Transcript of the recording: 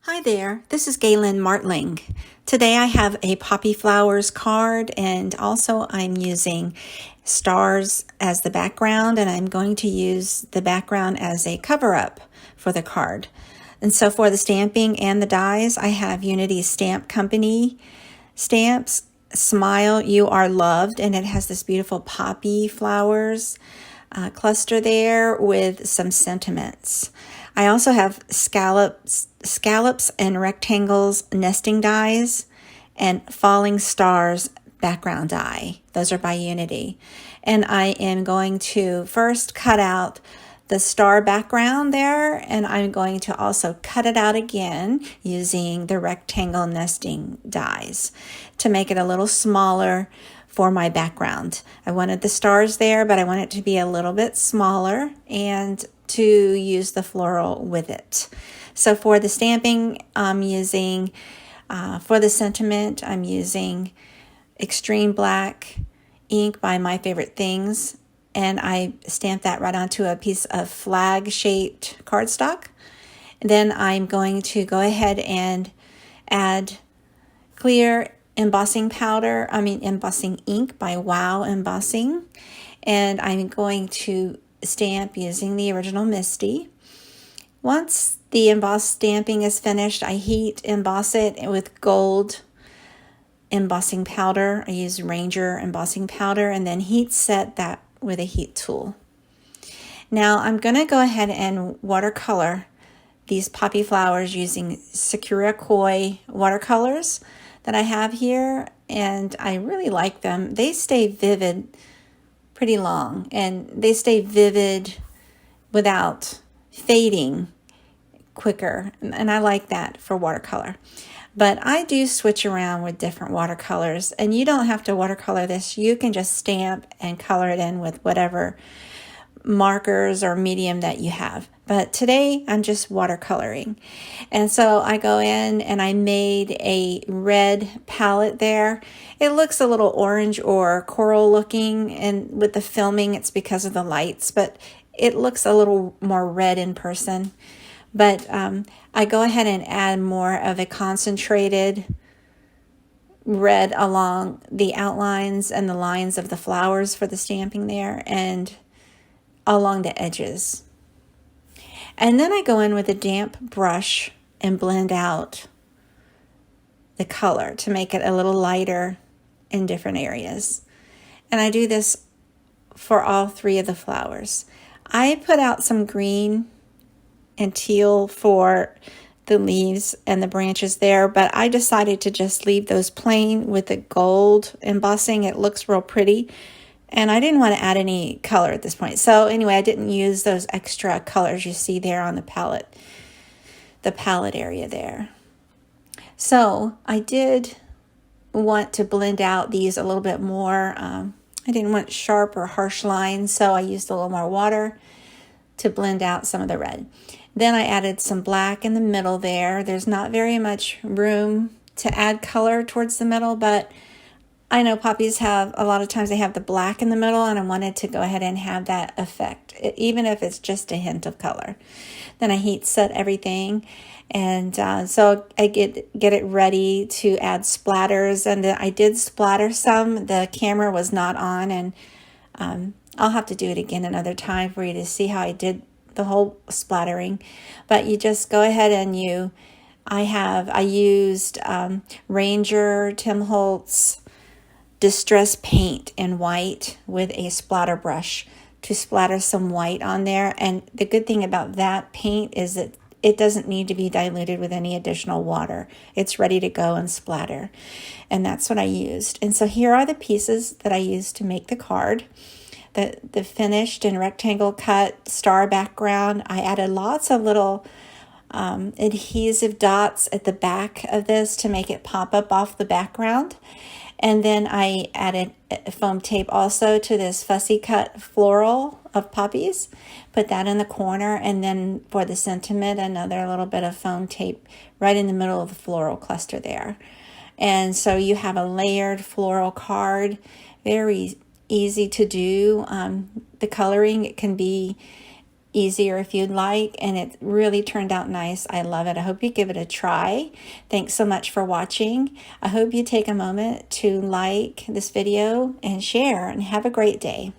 Hi there, this is Galen Martling. Today I have a Poppy Flowers card, and also I'm using stars as the background, and I'm going to use the background as a cover-up for the card. And so for the stamping and the dies, I have Unity Stamp Company stamps. Smile, You Are Loved, and it has this beautiful poppy flowers cluster there with some sentiments. I also have scallops and rectangles nesting dies and falling stars background die. Those are by Unity. And I am going to first cut out the star background there, and I'm going to also cut it out again using the rectangle nesting dies to make it a little smaller for my background. I wanted the stars there, but I want it to be a little bit smaller and to use the floral with it. So for the stamping, I'm using, for the sentiment, I'm using Extreme Black ink by My Favorite Things, and I stamped that right onto a piece of flag-shaped cardstock. And then I'm going to go ahead and add clear embossing ink by Wow Embossing, and I'm going to stamp using the original Misti. Once the embossed stamping is finished, I heat emboss it with gold embossing powder. I use Ranger embossing powder, and then heat set that with a heat tool. Now I'm going to go ahead and watercolor these poppy flowers using Sakura Koi watercolors that I have here, and I really like them. They stay vivid pretty long, and they stay vivid without fading quicker, and I like that for watercolor. But I do switch around with different watercolors, and you don't have to watercolor this. You can just stamp and color it in with whatever markers or medium that you have. But today I'm just watercoloring. And so I go in and I made a red palette there. It looks a little orange or coral looking, and with the filming it's because of the lights, but it looks a little more red in person. But I go ahead and add more of a concentrated red along the outlines and the lines of the flowers for the stamping there, and along the edges. And then I go in with a damp brush and blend out the color to make it a little lighter in different areas. And I do this for all three of the flowers. I put out some green and teal for the leaves and the branches there, but I decided to just leave those plain with the gold embossing. It looks real pretty, and I didn't want to add any color at this point. So anyway, I didn't use those extra colors you see there on the palette area there. So I did want to blend out these a little bit more. I didn't want sharp or harsh lines, so I used a little more water to blend out some of the red. Then I added some black in the middle there. There's not very much room to add color towards the middle, but I know poppies have, a lot of times they have the black in the middle, and I wanted to go ahead and have that effect, even if it's just a hint of color. Then I heat set everything, and so I get it ready to add splatters, and I did splatter some. The camera was not on, and I'll have to do it again another time for you to see how I did the whole splattering. But you just go ahead and I used Ranger Tim Holtz Distress Paint in white with a splatter brush to splatter some white on there. And the good thing about that paint is that it doesn't need to be diluted with any additional water. It's ready to go and splatter. And that's what I used. And so here are the pieces that I used to make the card. The finished and rectangle cut star background. I added lots of little adhesive dots at the back of this to make it pop up off the background. And then I added foam tape also to this fussy cut floral of poppies. Put that in the corner, and then for the sentiment, another little bit of foam tape right in the middle of the floral cluster there. And so you have a layered floral card, very easy to do. The coloring, it can be easier if you'd like, and it really turned out nice. I love it. I hope you give it a try. Thanks so much for watching. I hope you take a moment to like this video and share, and have a great day.